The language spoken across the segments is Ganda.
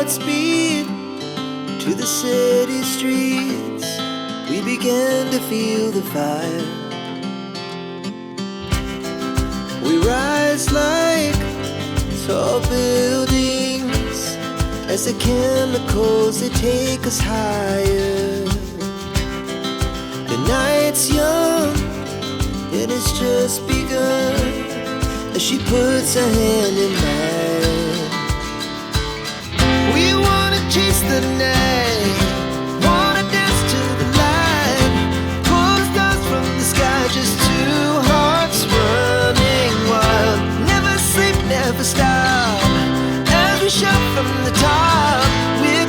Godspeed to the city streets. We began to feel the fire. We rise like tall buildings as the chemicals they take us higher. The night's young and it's just begun as she puts her hand in mine. We wanna chase the night, wanna dance to the light, pull the stars from the sky, just two hearts running wild. Never sleep, never stop, as we shout from the top. We're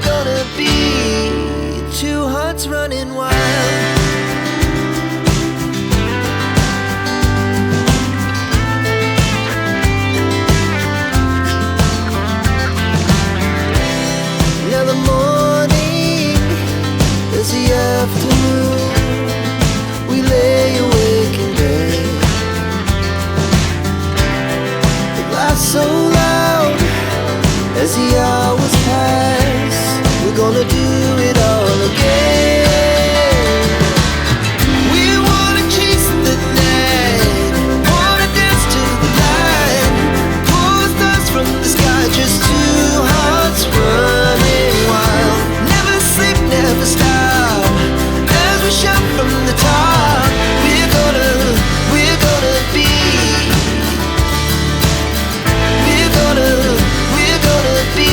gonna be two hearts running wild. Now the morning is the afternoon. We lay awake in bed. The laughs so loud as the hours pass. We're gonna do it all again. We wanna chase the night, wanna dance to the light, pull the stars from the sky, just two hearts running wild. Never sleep, never stop, as we shout from the top. We're gonna be, we're gonna be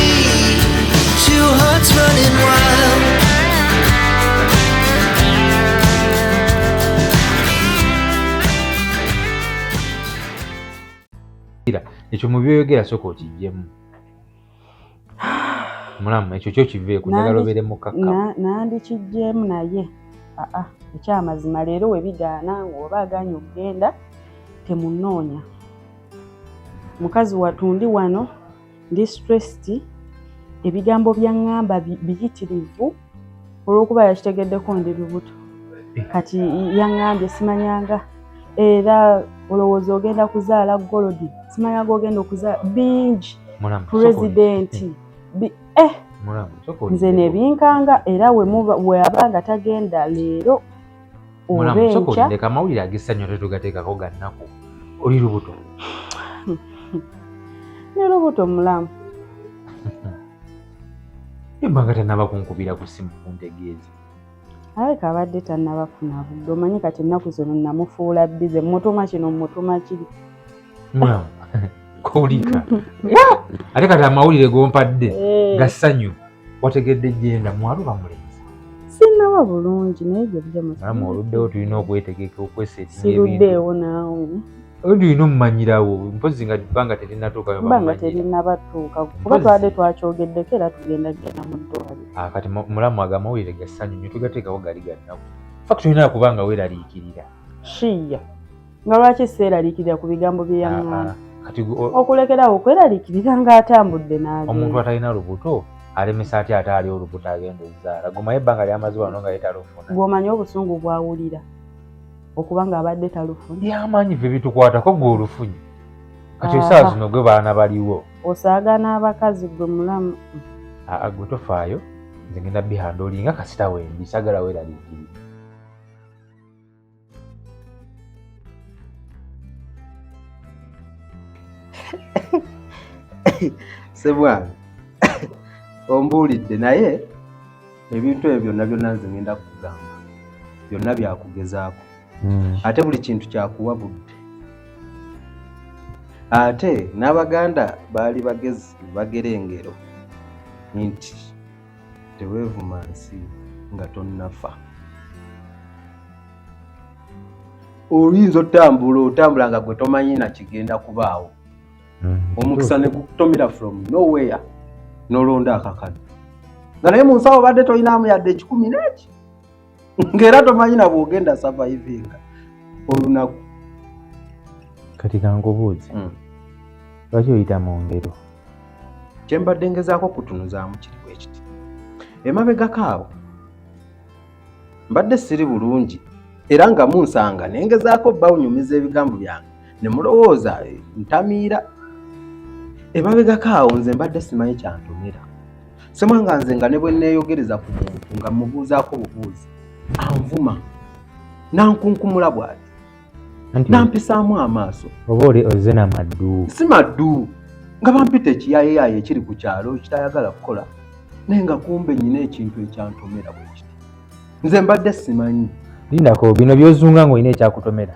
two hearts running wild. Ekyo mu byoyogera sooka okigyemu. Mulamu ekyo kyo kiveeko njagala obeere mukkakkamu. Nandikiggyemu naye ekyamazima leero we bigaana oba agaanye okugenda temunoonya. Mukazi watundi wano ndi stressed, ebigambo byaŋŋamba biyitirivu olw'okuba yakitegeddeko ndi lubuto. Kati yaŋŋambye simanyanga era olowooza ogenda kuzaala golodi, simanya g'ogenda okuzaala bingi pulezidenti. Nze ne binkanga era we abanga tagenda leero oba enkya. Leka amawulire ag'essanyu tetugateekako ga nnaku. Oli lubuto. Ne lubuto mulamu. Embanga tannaba kunkubira ku ssimu kuntegeeza. Aleka abadde tannabafuna budde. Omanyi kati ennaku zino namufuula bbize mutuma kino mutuma kiri. Mulamu kolika. Ate kati amawulire gompadde ga ssanyu wategedde gyenda mwaluba mulenzi. Sinnaba bulungi naye gye bujja musa. Mulamu oluddewo tulina okwetegeka okweseetinga ebintu. Siruddeewo naawe. Olina omumanyirawo mpozi nga bbanga terinatuuka. Bbanga terinabatuuka kuba twadde twakyogeddeko era tugenda mu ddwaliro. Kati mulamu aga amawulire ga ssanyu nnyo tugateekako gali ga nnaku. Faka tulina kubanga weeraliikirira. Shiya nga lwaki seeraliikirira ku bigambo bye yaŋŋamba? Okulekerawo okweraliikirira ng'atambudde n'agenda. Omuntu atalina lubuto alemesa ate ate ali olubuto agenda ozzaala. Gomaye ebbanga lyamaze wano nga ye talufuna. Gw'omanyi obusungu bwawulira okuba ng'abadde talufuna. Byamaanyi ffe bitukwatako gwe olufunye. Kati essaawa zino gwe baana baliwo. Osaagana abakazi gwe mulamu. Gwe tofaayo nze ngenda bihandoolinga kasita wendi sagala weeraliikirira. Sebwana ombuulidde naye ebintu ebyo byonna byonna nze ngenda kukugamba byonna byakugezaako. Ate buli kintu kyakuwa budde. Ate n'Abaganda baali bagezi bagera engero nti teweevuma nsi nga tonnafa. Oyinza otambula nga gwe tomanyi na kigenda kubaawo. Omukisa ne gukutomera from nowhere n'olonda akakadde. Nga naye mu nsawo badde tolinaamu yadde 10 n'eki. Ng'era tomanyi na bw'ogenda survivinga olunaku. Kati kankubuuze. Lwaki oyita mu ngero? Kye mbadde ngezaako kutunuzaamu kiri bwe kiti. Emabegako awo mbadde siri bulungi era nga munsanga nengezaako bawunyumiza ebigambo byange ne mulowooza ntamiira. emabegako awo nze mbadde simanyi kyantomera semanga nze nga ne bwe neeyogereza ku muntu nga mubuuzaako bubuuzi anvuma nankunkumula bw'ati nampisaamu amaaso oba oze namaddu si maddu nga bampita ekiyayeyaye ekiri ku kyalo ekitayagala kukola naye nga kumbe nyina ekintu ekyantomera bwe kiti nze mbadde simanyi lindako bino byozunga ng'olina ekyakutomera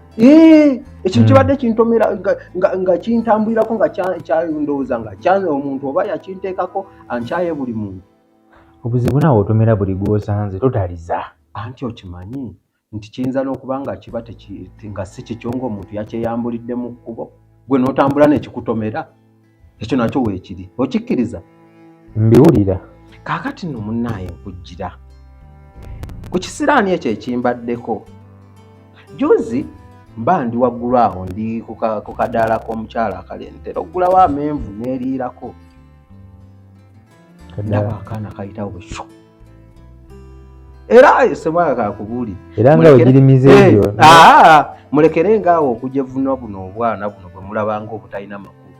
ekintu kibadde kintomera nga kintambulirako nga kyandowooza nga omuntu oba yakinteekako ankyaye buli muntu obuzibu naawe otomera buli gw'osanze totaliza anti okimanyi nti kiyinza n'okuba nga kiba nga si kikyo ng'omuntu yakyeyambulidde mu kkubo gwe n'otambula n'ekikutomera ekyo nakyo weekiri okikkiriza mbiwulira kaakati nno munnaaye nkujjira ku kisiraani ekyo ekimbaddeko juzi mba ndi waggulu awo ndi ku kadaala k'omukyala akalentera oggulawo amenvu neeriirako ndaba akaana kayitawo bwe shu era semwaka kakubuulira era nga wegirimiza ebyo mulekere ngaawo okujevuna buno obwana buno bwe mulabanga obutalina makulu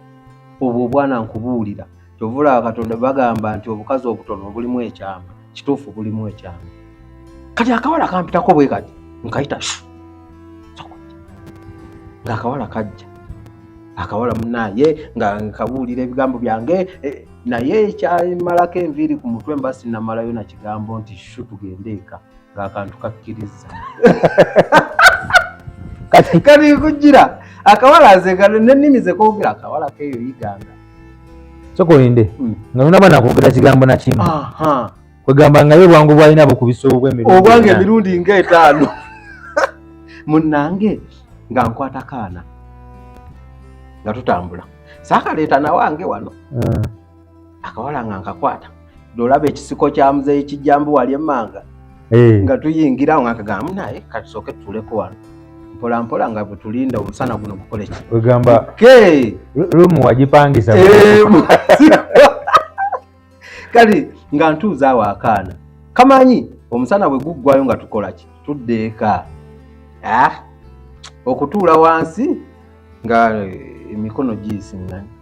obwo obwana nkubuulira kyovula Katonda bagamba nti obukazi obutono obulimu ekyama kituufu bulimu ekyama kati akawala kampitako bwe kati nkayita shu ng'akawala kajja akawala munaye nga nkabuulira ebigambo byange naye ekyamalako enviiri ku mutwe mba sinnamalayo na kigambo nti shu tugende eka ng'akantu kakkiriza kati nkujjira akawala nze n'ennimi ze koogera akawala keeyo yiganga sokolinde nga nonaba nakwogera kigambo nakimu kwegamba nga ye bwangu bwalina bukubisa obwange emirundi ng'etaano munnange nga nkwata kaana nga tutambula saakaleeta nawange wano akawala nga nkakwata dolaba ekisiko kya muzeeyi kijjambu wali emmanga nga tuyingira nga nkagamba naye katusooke tutuleko wano mpola mpola nga bwe tulinda omusana guno gukole ki wegamba lumu wagipangisa kati nga ntuuzaawo akaana kamanyi omusana bwe guggwayo nga tukola ki tudde eka okutuula wansi nga emikono giyisiŋŋanye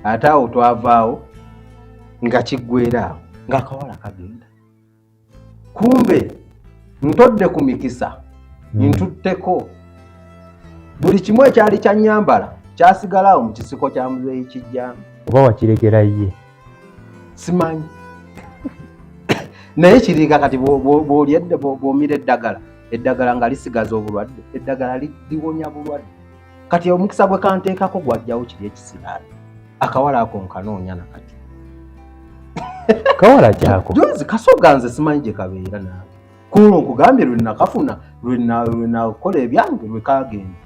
ate awo twavaawo nga kiggweeraawo ng'akawala kagenda kumbe ntodde ku mikisa ntutteko buli kimu ekyali kyanyambala kyasigalawo mu kisiko kya muzeeyi kijjambu oba wakirekera ye simanyi naye kiriika kati bw'omira eddagala nga lisigaza obulwadde eddagala liwonya bulwadde kati omukisa gwe kanteekako gwajjawo kiri ekisiraani akawala ako nkanoonya nakati kawala kyako jozi kasoga nze simanyi gye kabeera naawe kuno nkugambye lwe nakafuna lwe nakola ebyange lwe kagenda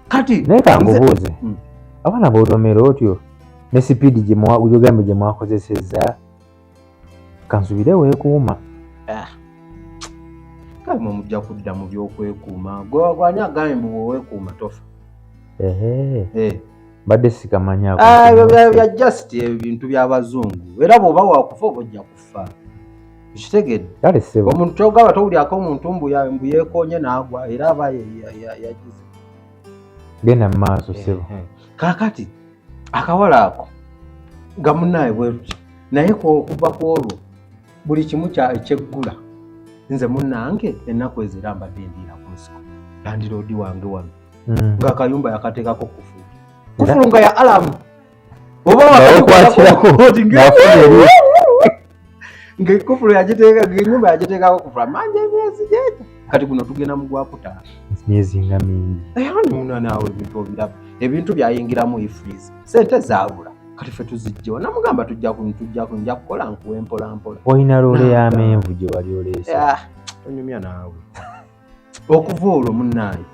kati naye kangubuuze abaana b'otomera otyo ne sipiidi gyegambe gye mwakozesezza kansubire weekuuma kalima mujja kudda mu by'okwekuuma gwani agambe mbu bweweekuuma tofa mbadde sikamanyako bya just ebintu by'abazungu era bw'oba wakufa oba ojja kufa kitegedde omuntu kyogaba towulyako omuntu mbu yeekoonye n'agwa era aba yagize genda mu maaso sebo kaakati akawala ako nga munnaawe bweruti naye okuva ku olwo buli kimu kyeggula nze munnange ennaku ezira mbadde ndiira ku nsiko landiroodi wange wano ng'akayumba yakateekako kufulu nga ya alamu oba wakati ng'ekufulu ng'ennyumba yagiteekako kufula manje emyezi gyeta kati guno tugenda mu gwakutaano myezi nga mingi ani munanaawe ebintu obiraba ebintu byayingiramu ifreeze sente zaabula kati ffe tuzijjewa namugamba tujja kukola nkuwe mpolampola olina loole y'amenvu gye wali oleese onyumya naawe okuva olwo munnaaye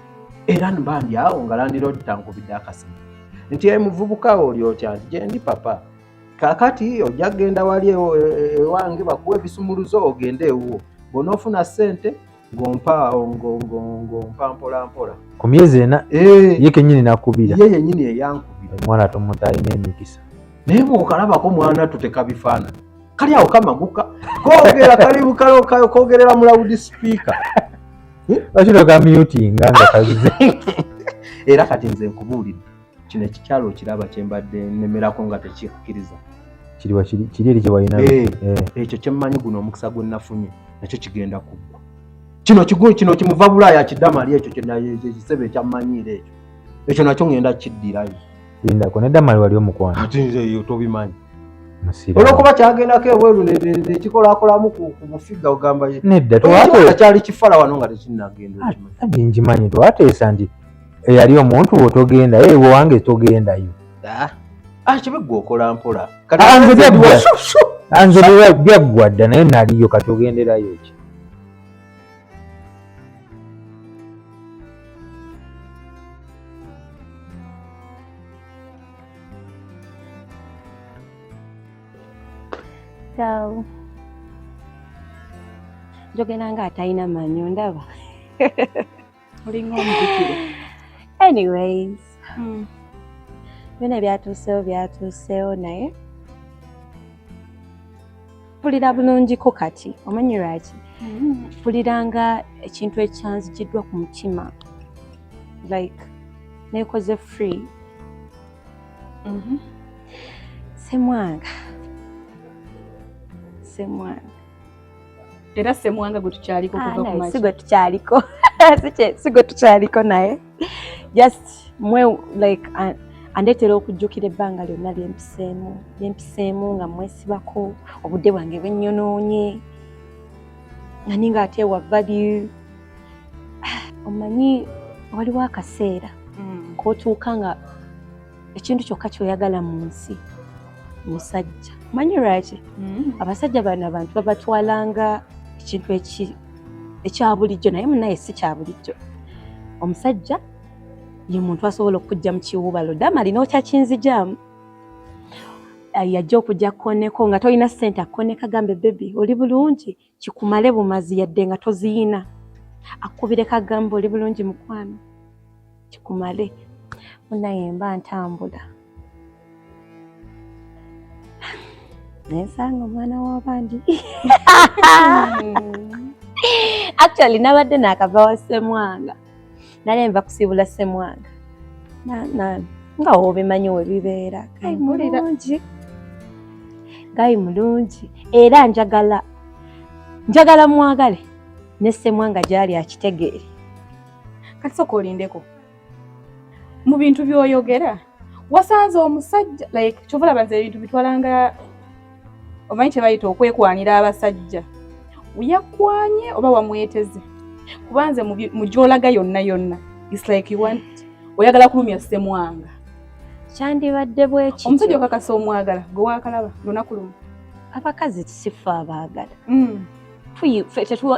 era mbambi awo nga landiroodi tankubidde akasimu nti muvubuka oli otya nti gyendi papa kakati ojja kgenda wali ewange bakuwa ebisumuluzo ogende ewuwo bw'onoofuna ssente ng'ompa mpolampola ku myezi ena ye kenyini nakubira ye yennyini eyankubira omwana tomuta alina emikisa naye bw'okalabako mwana tutekabifaanana kali awo kamaguka koogera kali bukalo koogerera mu loud speaker bakino kamyutinga nga kazize era kati nze nkubuulire kino ekikyalo kiraba kyembadde nemerako nga tekikkiriza kiri eri kyewalina ekyo kyemmanyi guno omukisa gwe nafunye nakyo kigenda kuggwa kino kimuva Bulaaya kiddamali ekyo kisebe ekyammanyiire ekyo nakyo ngenda kiddirayo lindako neddamali wali omukwano ate nze tobimanyi olwokuba kyagendako ebweru nekikolakolamu ku bufiga ogamba nedda kyali kifala wano nga tekinnagenda njimanyi twateesa nti eyali omuntu wotogenda ewe wange togendayo kibe gwe okola mpola anze byaggwa dda naye naliyo kati ogenderayo ki njogera nga atalina manyo ndaba olinga omubikire. Anyways, byonna byatuuseewo naye mpulira bulungiko kati omanyi lwaki mpulira nga ekintu ekyanzigiddwa ku mutima like neekoze free. Ssemwanga era Ssemwanga gwe tukyaliko kuva ku makya. Si gwe tukyaliko naye just mwe like andetera okujjukira ebbanga lyonna lyempiseemu nga mwesibako obudde bwange bwennyonoonye nga ninga ate wa value. Omanyi waliwo akaseera kootuuka nga ekintu kyokka kyoyagala mu nsi musajja. Manyi lwaki abasajja bano abantu babatwalanga ekintu ekya bulijjo naye munaye si kya bulijjo. Omusajja ye muntu asobola okujja mu kiwubalo damali n'okyakinzijamu yajja okujja kukoneko nga tolina ssente akukoneka gambe bebi oli bulungi kikumale bumazi yadde nga toziyina akubire kagamba oli bulungi mukwano kikumale munaye mba ntambula nsanga omwana w'abandi actually nabadde nakava wa Ssemwanga nale nva kusiibula Ssemwanga nga wobimanyi we bibeera gayi mulungi era njagala mwagale ne Ssemwanga gyali akitegeere. Kati soka olindeko mu bintu by'oyogera wasanze omusajja like kyovulaba nze ebintu bitwalanga omanyi kyebayita okwekwanira abasajja uyakwanye oba wamweteze kubanze mu gyolaga yonna it's like you want oyagala kulumya Ssemwanga kyandibadde bweki omusajja okakasa omwagala gwe wakalaba lunaku lumu abakazi sifa abaagala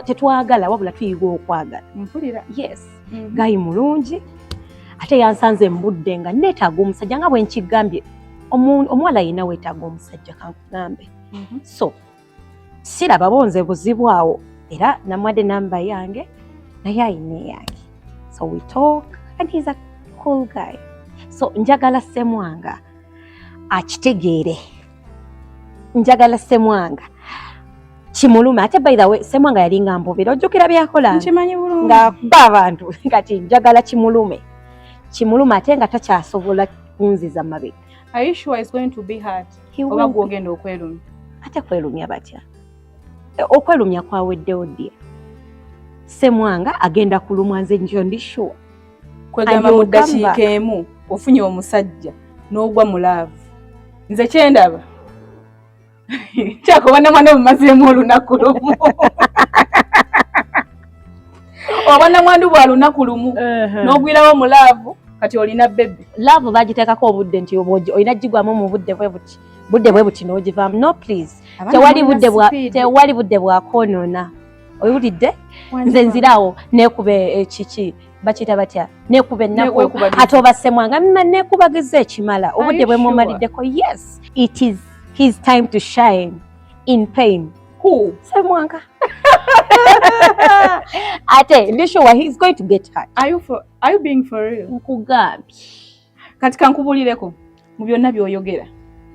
tetwagala wabula tuyiga okwagala mpulira yes gayi mulungi ate yansanze mbudde nga neetaaga omusajja nga bwe nkigambye omuwala yina weetaaga omusajja kankugambe so siraba bonze buzibu awo era namwadde namba yange naye ayina eyange so we talk and he's a cool guy so njagala Ssemwanga akitegeere njagala Ssemwanga kimulume ate by the way Ssemwanga yalinga mbubira ojjukira byakola nkimanyi bulungi nga kuba abantu kati njagala kimulume ate nga takyasobola kunziza mabega. Are you sure it's going to be hard oba gwogenda okwerumya ate kwerumya batya okwelumya kwaweddewo ddia Ssemwanga agenda kulumwa nze njo ndi sure kwegamba mu ddakiika emu ofunye omusajja n'ogwa mu laavu nze kyendaba kyakubona mwana mumazeemu olunaku lumu obona mwandu bwa lunaku lumu n'ogwirawo mu laavu kati olina bebe laavu bagiteekako obudde nti olina gigwamu mu budde bwe buti n'ogivaamu no please tewali budde bwakonoona oyulidde nze nziraawo neekube kiki bakiyita batya neekuba ennaku ate oba Ssemwanga neekubagiza ekimala obudde bwe mumaliddeko yes it is his time to shine in pain. Who? Ssemwanga. Ate ndi sure he's going to get hurt. Are you being for real? Nkugambye kati kankubulireko mu byonna by'oyogera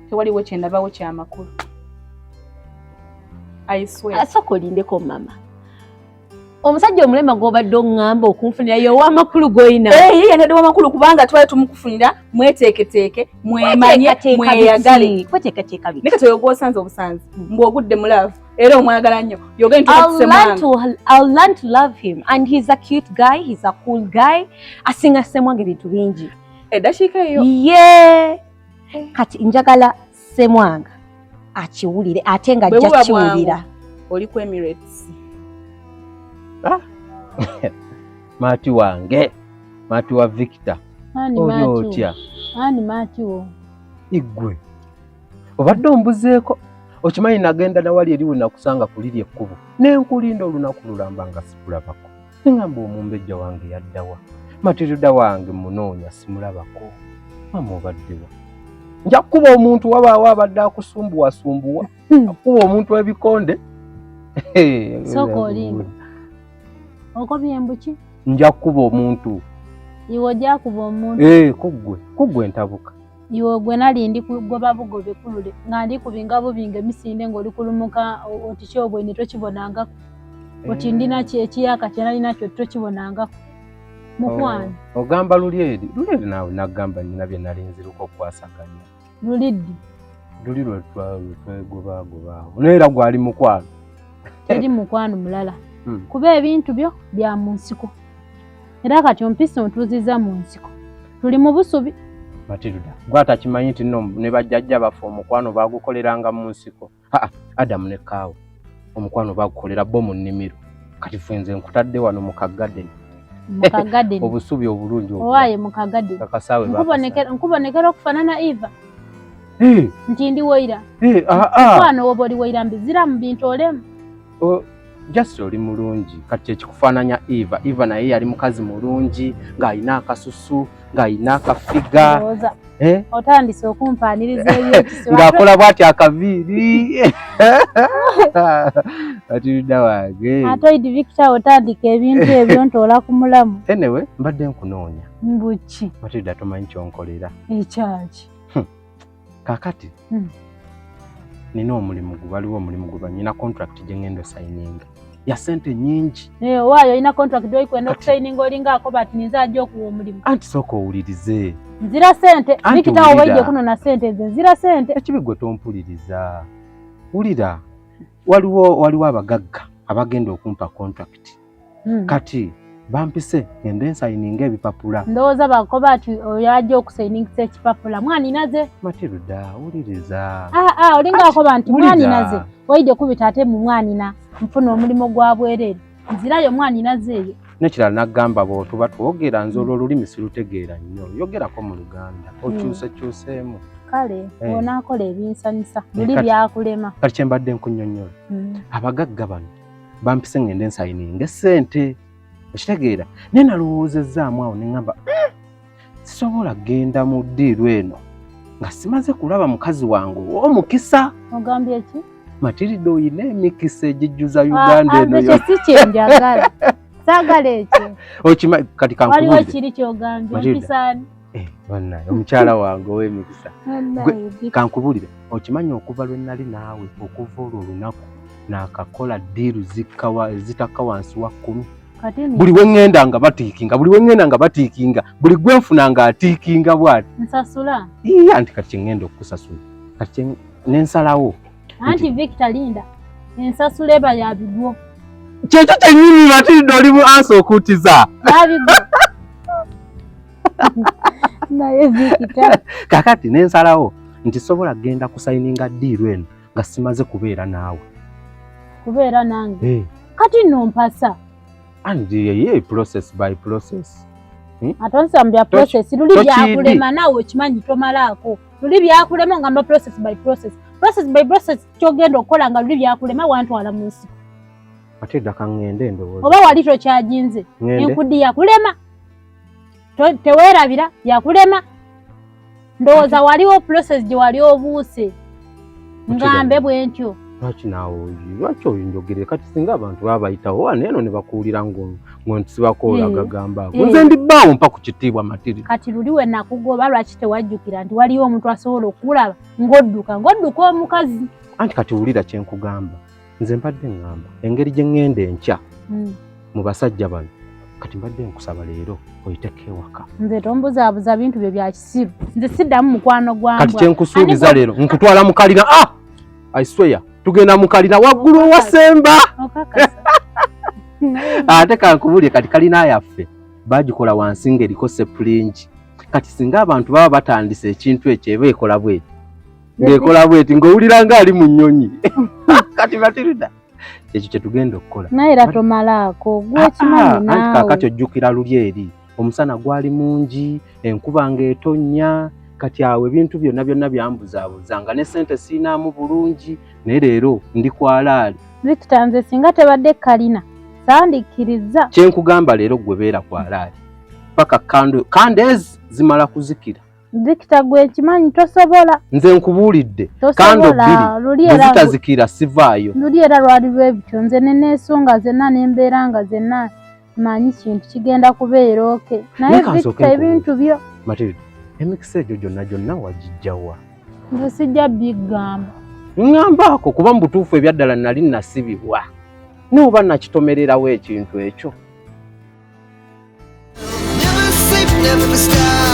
tewaliwo kyendabawo kyamakulu. I swear. Asoko lindeko mama omusajja omulema gw'obadde oŋŋamba okunfunira yowa amakulu goyina. Ye yandadde w'amakulu kubanga twali tumukufunira mweteeketeeke mwemanye mweyagale. Kweteekateeka biki? Ne kati oyo gw'osanze obusanzi mbw'ogudde mulaavu era omwagala nnyo yogere I'll learn to love him and he's a cute guy, he's a cool guy. Asinga Ssemwanga ebintu bingi. Eddakiika eyo. Ye kati njagala Ssemwanga akiwulire ate nga ajja kiwulira. Oli ku Emirates. Maati wange, Maati wa Victor. Ani otya? Ani Maati wo? Igwe. Obadde ombuzeeko. Okimanyi nagenda nawali eriwe nakusanga kuliri ekkubo. Nenkulinda olunaku lulamba nga sikulabako. Ngamba omumbejja wange yaddawa. Matirida wange munoonya simulabako. Mama obaddewa. Nja kuba omuntu wabaawo abadde akusumbuwasumbuwa. Kuba omuntu w'ebikonde. Soko olinga. Okobye embuki? Nja kuba omuntu. Iwe ojja kuba omuntu? Kuggwe ntabuka. Iwe gwe nali ndi kugoba bugobe kulule nga ndi kubinga bubinga emisinde ng'oli kulumuka oti kyobwene tokibonangako. Oti ndina ekiyaka kye nali nakyo tokibonangako. Mukwano. Ogamba Lulyeri nawe nagamba nnyina bye nali nziruka okwasaganya. Luliddi. Luli lwe twegobaagobaawo. Neera gwali mukwano. Teri mukwano mulala. Kuba ebintu byo bya mu nsiko. Era kati ompisa ontuuziza mu nsiko. Tuli mu busubi. Matilda, gwata kimanyi nti nno ne bajjajja baffe omukwano baagukoleranga mu nsiko. Adamu ne Kaawa omukwano baagukolera bo mu nnimiro. Kati fenze nkutadde wano mu kagadeni. Mu kagadeni. Obusubi obulungi obwo. Owaye mu kagadeni. Kakasaawe baakasaawe. Nkubonekera okufaanana Eva. Nti ndi Waira. Mukwano woba oli Waira mbizira mu bintu olemu. Just oli mulungi kati ekikufaananya Eva naye yali mukazi mulungi ng'alina akasusu ng'alina akafiga otandise okumpaaniriza ebyekisi ng'akola bw'ati akaviiri Matilda wange ate Idi Victor otandika ebintu ebyo ntoola ku mulamu. Anyway mbadde nkunoonya. Mbuki Matilda tomanyi kyonkolera ekyaki kakati nina omulimu waliwo omulimu gwe banyina contract gye ngenda osayininga ya sente nyingi. Waayo olina contract oyikwenda okusayininga olingaako bati ninza ajja okuwa omulimu. Anti sooka owulirize. Nzira sente. Victor obaidde kunona sente ze nzira sente. Ekibi gwe tompuliriza. Wulira waliwo abagagga abagenda okumpa contract. Kati bampise ngende nsayininga ebipapula. Ndowooza bakoba ati oyo ajja okusayiningisa ekipapula. Mwaninaze? Matilda, wuliriza. Olingaako nti mwaninaze. Waidde kubita ate mu mwanina nfuna omulimu gwa bwereere. Nzirayo mwaninaze eyo. Nekirala nagamba bo tuba twogera nze olwo olulimi sirutegeera nnyo. Yogerako mu Luganda. Okyuseemu. Kale, onaakola ebinsanisa. Buli byakulema. Kati kye mbadde nkunnyonnyola. Abagagga bano bampise ngende nsayininga essente. Okitegeera naye nalowoozezzaamu awo ne ŋŋamba sisobola genda mu ddiiru eno nga simaze kulaba mukazi wange ow'omukisa. Ogambye ki? Matilda oyina emikisa egijjuza Uganda eno. Ekyo si kyenjagala. Saagala ekyo. Kati kankubulire. Waliwo kiri ky'ogambye empisaani. Bannaye omukyala wange ow'emikisa. Kankubulire okimanyi okuva lwe nali naawe okuva olwo olunaku naakakola ddiiru zitaka wansi wa 10. Buli wengenda nga batiikinga buli gwenfuna nga atiikinga bwati nsasula anti kati kyengenda okusasula kati nensalawo anti Victor Linda ensasula eba ya bigwo kyekyo kyennyini Matilda oli mu ansa okutiza yabigwo naye Victor kakati nensalawo nti sobola genda kusayininga ddiiru eno nga simaze kubeera naawe kubeera nange kati nompasa and ye process by process. Atonsambya process luli byakulema nawe okimanyi tomalaako. Luli byakulema ngamba process by process. Process by process kyogenda okukola nga luli byakulema wantwala mu nsiko. Matilda kangende ndowooza. Oba wali tokyajinze. Enkudi yakulema. Teweerabira yakulema. Ndowooza waliwo process gye wali obuuse. Ngambe bwentyo. Lwaki naawe lwaki oyinjogere kati singa abantu babayitawo wano eno ne bakuwulira ntisibakoola gagamba ago nze ndibbaawo mpa ku kitiibwa Matilda. Kati luli we nakugoba lwaki tewajjukira nti waliwo omuntu asobola okulaba ng'odduka omukazi. Anti kati wulira kye nkugamba nze mbadde ngamba engeri gye ŋŋenda enkya mu basajja bano kati mbadde nkusaba leero oyiteko ewaka. Nze tombuzaabuza bintu bye bya kisiru. Nze siddamu mukwano gwambwa. Kati kyenkusuubiza leero nkutwala mu kalina. I swear tugenda mu kalina waggulu owasemba. Ate kankubulye kati kalina yaffe bagikola wansi ng'eriko sepulingi. Kati singa abantu baba batandise ekintu ekyo eba ekola bweti. Ng'ekola bweti ng'owulira ng'ali mu nnyonyi. Kati Matilda ekyo kye tugenda okukola. Naye era tomalaako gwe kimanyi naawe. Anti kaakati ojjukira luli eri. Omusana gwali mungi, enkuba ng'etonnya, kati awo ebintu byonna byonna byambuzaabuza nga ne ssente siinaamu bulungi, naye leero ndi kwalaali. Victor, nze singa tebadde kalina sandikkiriza. Kye nkugamba leero gwe beera kwalaali. Paka kandeezi zimala kuzikira. Victor, gwe kimanyi tosobola. Nze nkubuulidde kando bbiri zitazikira sivaayo. Luli era lwali lwebityo nze neneesonga zenna n'embeera nga zenna manyi kintu kigenda kubeera oke. Naye Victor ebintu byo. Matilda, emikisa egyo gyonna wagijjawa? Nze sijja bigamba. Ngambaako kuba mu butuufu ebyaddala nali nasibibwa. N'oba nakitomererawo ekintu ekyo. Never sleep, never stop.